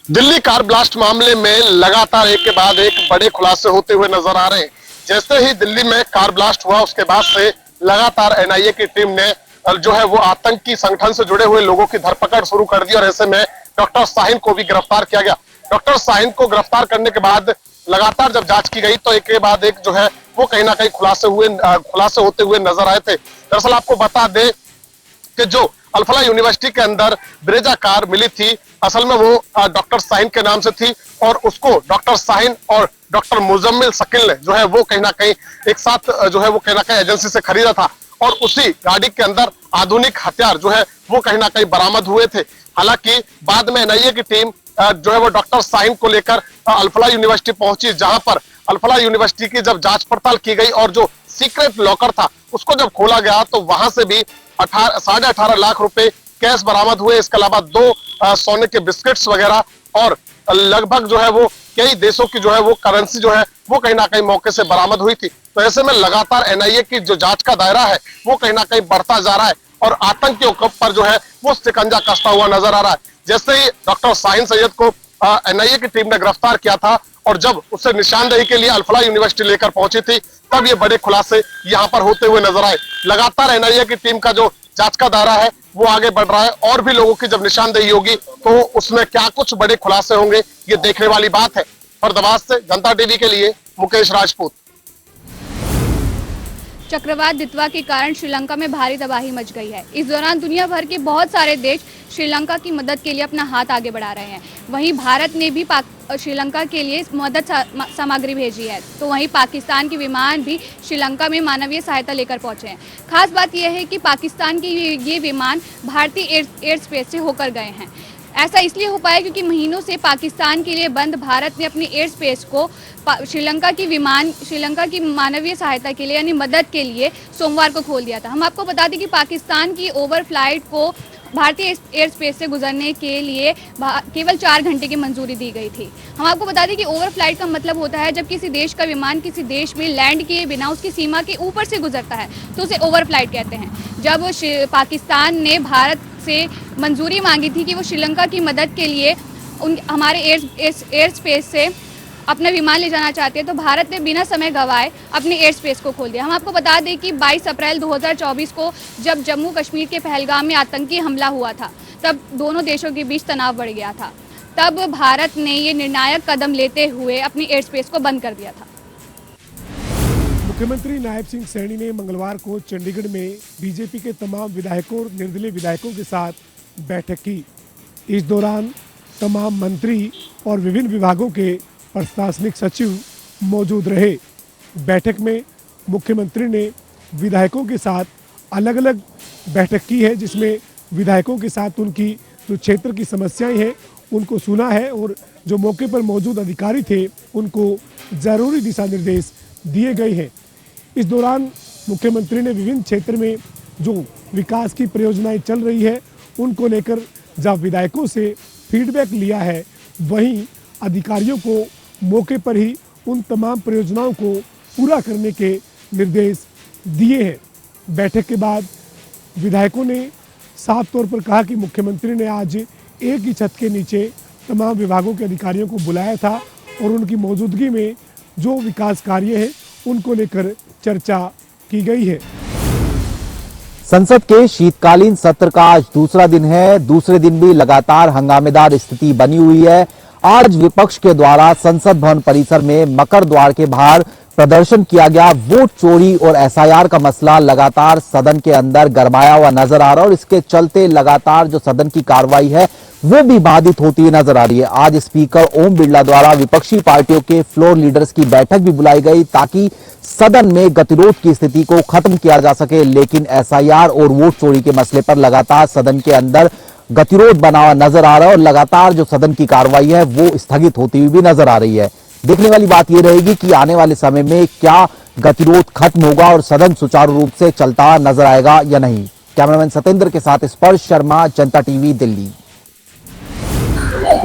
Delhi car blast मामले में लगातार एक के बाद एक बड़े खुलासे होते हुए नजर आ रहे हैं। जैसे ही दिल्ली में कार ब्लास्ट हुआ उसके बाद से लगातार एनआईए की टीम ने जो है वो आतंकी संगठन से जुड़े हुए लोगों की धरपकड़ शुरू कर दी और ऐसे में डॉक्टर शाहीन को भी गिरफ्तार किया गया। डॉक्टर शाहीन को गिरफ्तार करने के बाद लगातार जब जांच की गई तो एक के बाद एक जो है वो कहीं ना कहीं खुलासे होते हुए नजर आए थे। दरअसल आपको बता दें कि जो अल-फलाह यूनिवर्सिटी के अंदर ब्रेजा कार मिली थी, असल में वो डॉक्टर शाहीन के नाम से थी और उसको डॉक्टर शाहीन और डॉक्टर मुजम्मिल शकील ने जो है वो कहीं ना कहीं एक साथ जो है वो कहीं ना कहीं एजेंसी से खरीदा था और उसी गाड़ी के अंदर आधुनिक हथियार जो है वो कहीं ना कहीं बरामद हुए थे। हालांकि बाद में एनआईए की टीम जो है वो डॉक्टर शाहीन को लेकर अल-फलाह यूनिवर्सिटी पहुंची, जहां पर अल-फलाह यूनिवर्सिटी की जब जांच पड़ताल की गई और जो सीक्रेट लॉकर था उसको जब खोला गया तो वहां से भी 18.5 लाख रुपए कैश बरामद हुए। इसके अलावा 2 सोने के बिस्किट्स वगैरह और लगभग जो है वो कई देशों की जो है वो करेंसी जो है वो कहीं ना कहीं मौके से बरामद हुई थी। तो ऐसे में लगातार एनआईए की जो जांच का दायरा है वो कहीं ना कहीं बढ़ता जा रहा है और आतंकियों पर जो है वो शिकंजा कसता हुआ नजर आ रहा है। जैसे ही डॉक्टर शाहीन सैयद को एनआईए की टीम ने गिरफ्तार किया था और जब उसे निशानदेही के लिए अल-फलाह यूनिवर्सिटी लेकर पहुंची थी तब ये बड़े खुलासे यहाँ पर होते हुए नजर आए। लगातार एनआईए की टीम का जो जांच का दायरा है वो आगे बढ़ रहा है और भी लोगों की जब निशानदेही होगी तो उसमें क्या कुछ बड़े खुलासे होंगे ये देखने वाली बात है। फरीदाबाद से जनता टीवी के लिए मुकेश राजपूत। चक्रवात दितवा के कारण श्रीलंका में भारी तबाही मच गई है। इस दौरान दुनिया भर के बहुत सारे देश श्रीलंका की मदद के लिए अपना हाथ आगे बढ़ा रहे हैं। वहीं भारत ने भी श्रीलंका के लिए मदद सामग्री भेजी है, तो वहीं पाकिस्तान के विमान भी श्रीलंका में मानवीय सहायता लेकर पहुंचे हैं। खास बात यह है कि पाकिस्तान के ये विमान भारतीय एयर स्पेस से होकर गए हैं। ऐसा इसलिए हो पाया क्योंकि महीनों से पाकिस्तान के लिए बंद भारत ने अपनी एयर स्पेस को श्रीलंका की मानवीय सहायता के लिए यानी मदद के लिए सोमवार को खोल दिया था। हम आपको बता दें कि पाकिस्तान की ओवरफ्लाइट को भारतीय एयर स्पेस से गुजरने के लिए केवल 4 घंटे की मंजूरी दी गई थी। हम आपको बता दें कि ओवरफ्लाइट का मतलब होता है जब किसी देश का विमान किसी देश में लैंड किए बिना उसकी सीमा के ऊपर से गुजरता है तो उसे ओवरफ्लाइट कहते हैं। जब पाकिस्तान ने भारत से मंजूरी मांगी थी कि वो श्रीलंका की मदद के लिए हमारे एयर स्पेस से अपना विमान ले जाना चाहते हैं तो भारत ने बिना समय गंवाए अपने एयर स्पेस को खोल दिया। हम आपको बता दें कि 22 अप्रैल 2024 को जब जम्मू कश्मीर के पहलगाम में आतंकी हमला हुआ था तब दोनों देशों के बीच तनाव बढ़ गया था। तब भारत ने ये निर्णायक कदम लेते हुए अपनी एयर स्पेस को बंद कर दिया था। मुख्यमंत्री नायब सिंह सैनी ने मंगलवार को चंडीगढ़ में बीजेपी के तमाम विधायकों और निर्दलीय विधायकों के साथ बैठक की। इस दौरान तमाम मंत्री और विभिन्न विभागों के प्रशासनिक सचिव मौजूद रहे। बैठक में मुख्यमंत्री ने विधायकों के साथ अलग अलग बैठक की है, जिसमें विधायकों के साथ उनकी जो क्षेत्र की समस्याएं हैं उनको सुना है और जो मौके पर मौजूद अधिकारी थे उनको ज़रूरी दिशा निर्देश दिए गए हैं। इस दौरान मुख्यमंत्री ने विभिन्न क्षेत्र में जो विकास की परियोजनाएं चल रही है उनको लेकर जब विधायकों से फीडबैक लिया है, वहीं अधिकारियों को मौके पर ही उन तमाम परियोजनाओं को पूरा करने के निर्देश दिए हैं। बैठक के बाद विधायकों ने साफ तौर पर कहा कि मुख्यमंत्री ने आज एक ही छत के नीचे तमाम विभागों के अधिकारियों को बुलाया था और उनकी मौजूदगी में जो विकास कार्य है उनको लेकर चर्चा की गई है। संसद के शीतकालीन सत्र का आज दूसरा दिन है। दूसरे दिन भी लगातार हंगामेदार स्थिति बनी हुई है। आज विपक्ष के द्वारा संसद भवन परिसर में मकर द्वार के बाहर प्रदर्शन किया गया। वोट चोरी और एसआईआर का मसला लगातार सदन के अंदर गरमाया हुआ नजर आ रहा है और इसके चलते लगातार जो सदन की कार्रवाई है वो भी बाधित होती हुई नजर आ रही है। आज स्पीकर ओम बिरला द्वारा विपक्षी पार्टियों के फ्लोर लीडर्स की बैठक भी बुलाई गई ताकि सदन में गतिरोध की स्थिति को खत्म किया जा सके, लेकिन एसआईआर और वोट चोरी के मसले पर लगातार सदन के अंदर गतिरोध बना हुआ नजर आ रहा है और लगातार जो सदन की कार्रवाई है वो स्थगित होती हुई भी नजर आ रही है। देखने वाली बात यह रहेगी कि आने वाले समय में क्या गतिरोध खत्म होगा और सदन सुचारू रूप से चलता नजर आएगा या नहीं। कैमरामैन सतेंद्र के साथ स्पर्श शर्मा, जनता टीवी, दिल्ली।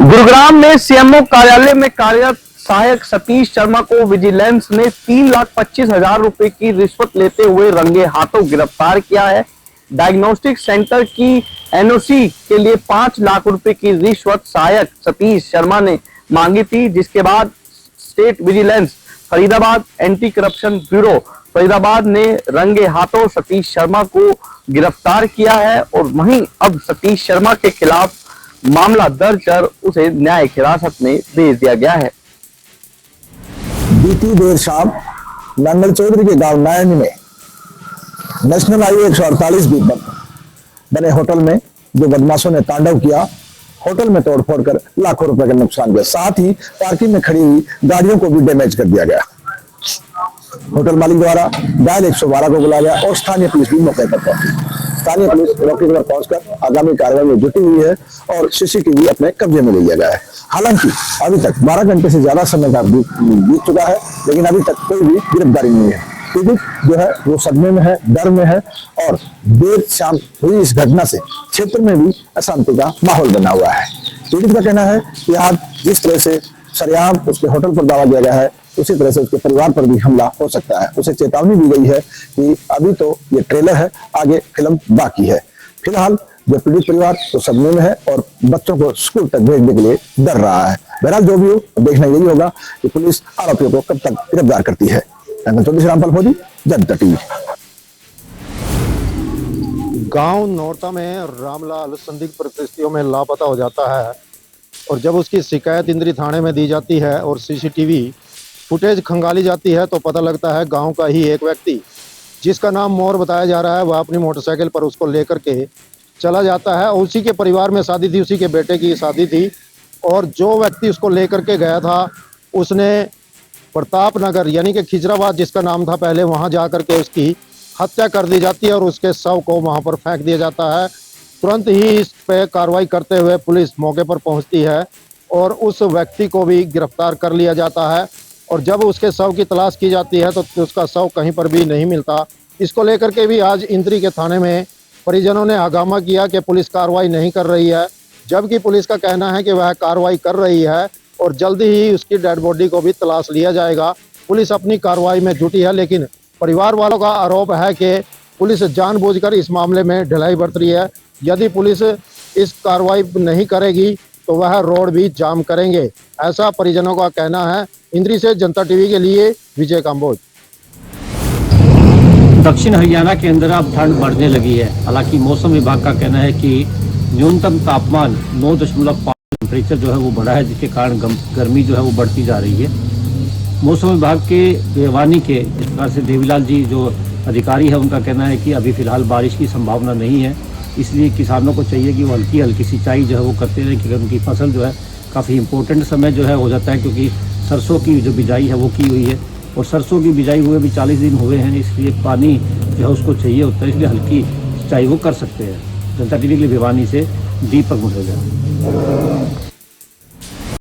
गुरुग्राम में सीएमओ कार्यालय में कार्यरत सहायक सतीश शर्मा को विजिलेंस ने 3,25,000 रुपए की रिश्वत लेते हुए रंगे हाथों गिरफ्तार किया है। डायग्नोस्टिक सेंटर की एनओसी के लिए 5 लाख रुपए की रिश्वत सहायक सतीश शर्मा ने मांगी थी, जिसके बाद state vigilance Faridabad anti corruption bureau Faridabad ने रंगे हाथों सतीश शर्मा को गिरफ्तार किया है और वहीं अब सतीश शर्मा के खिलाफ मामला दर्ज कर उसे न्यायिक हिरासत में भेज दिया गया है। बीती देर शाम नंगल चौधरी के गांव नारायणी में नेशनल हाईवे 148 बी पर बने होटल में जो बदमाशों ने तांडव किया, होटल में तोड़फोड़ कर लाखों रुपए का नुकसान किया, साथ ही पार्किंग में खड़ी हुई गाड़ियों को भी डैमेज कर दिया गया। होटल मालिक द्वारा डायल 112 को बुलाया गया और स्थानीय पुलिस भी मौके पर पहुंची। स्थानीय पुलिस मौके पर पहुंचकर आगामी कार्रवाई में जुटी हुई है और सीसीटीवी अपने कब्जे में ले लिया गया है। हालांकि अभी तक 12 घंटे से ज्यादा समय का बीत चुका है, लेकिन अभी तक कोई भी गिरफ्तारी नहीं है। पीड़ित जो है वो सदमे में है, डर में है और देर शाम हुई इस घटना से क्षेत्र में भी अशांति का माहौल बना हुआ है। पीड़ित का कहना है कि आज जिस तरह से सरेआम उसके होटल पर दावा दिया गया है, उसी तरह से उसके परिवार पर भी हमला हो सकता है। उसे चेतावनी दी गई है कि अभी तो ये ट्रेलर है, आगे फिल्म बाकी है। फिलहाल जो पीड़ित परिवार तो सदमे में है और बच्चों को स्कूल तक भेजने के लिए डर रहा है। बहरहाल जो भी हो, देखना यही होगा कि पुलिस आरोपियों को कब तक गिरफ्तार करती है। चौधरी रामपाल फौजी, जनता टीवी। गांव नौरता में रामलाल संदिग्ध परिस्थितियों में लापता हो जाता है और जब उसकी शिकायत इंद्री थाने में दी जाती है और सीसीटीवी फुटेज खंगाली जाती है तो पता लगता है गांव का ही एक व्यक्ति जिसका नाम मोर बताया जा रहा है, वह अपनी मोटरसाइकिल पर उसको लेकर के चला जाता है। उसी के परिवार में शादी थी, उसी के बेटे की शादी थी और जो व्यक्ति उसको लेकर के गया था उसने प्रताप नगर यानी कि खिजराबाद जिसका नाम था पहले, वहां जाकर के उसकी हत्या कर दी जाती है और उसके शव को वहां पर फेंक दिया जाता है। तुरंत ही इस पे कार्रवाई करते हुए पुलिस मौके पर पहुंचती है और उस व्यक्ति को भी गिरफ्तार कर लिया जाता है और जब उसके शव की तलाश की जाती है तो उसका शव कहीं पर भी नहीं मिलता। इसको लेकर के भी आज इंद्री के थाने में परिजनों ने हंगामा किया कि पुलिस कार्रवाई नहीं कर रही है, जबकि पुलिस का कहना है कि वह कार्रवाई कर रही है और जल्दी ही उसकी डेड बॉडी को भी तलाश लिया जाएगा। पुलिस अपनी कार्रवाई में जुटी है, लेकिन परिवार वालों का आरोप है कि पुलिस जानबूझकर इस मामले में ढिलाई बरत रही है। यदि पुलिस इस कार्रवाई नहीं करेगी तो वह रोड भी जाम करेंगे, ऐसा परिजनों का कहना है। इंद्री से जनता टीवी के लिए विजय काम्बोज। दक्षिण हरियाणा के अंदर अब ठंड बढ़ने लगी है। हालांकि मौसम विभाग का कहना है कि न्यूनतम तापमान 9.5 टेम्परेचर जो है वो बढ़ा है, जिसके कारण गर्मी जो है वो बढ़ती जा रही है। मौसम विभाग के भिवानी के इस प्रकार से देवीलाल जी जो अधिकारी है, उनका कहना है कि अभी फिलहाल बारिश की संभावना नहीं है, इसलिए किसानों को चाहिए कि वो हल्की हल्की सिंचाई जो है वो करते रहें, क्योंकि उनकी फसल जो है काफ़ी इम्पोर्टेंट समय जो है हो जाता है, क्योंकि सरसों की जो बिजाई है वो की हुई है और सरसों की बिजाई हुए भी 40 दिन हुए हैं, इसलिए पानी जो है उसको चाहिए होता है, इसलिए हल्की सिंचाई वो कर सकते हैं। जनता टीवी के लिए भिवानी से दीपक मुठेजा।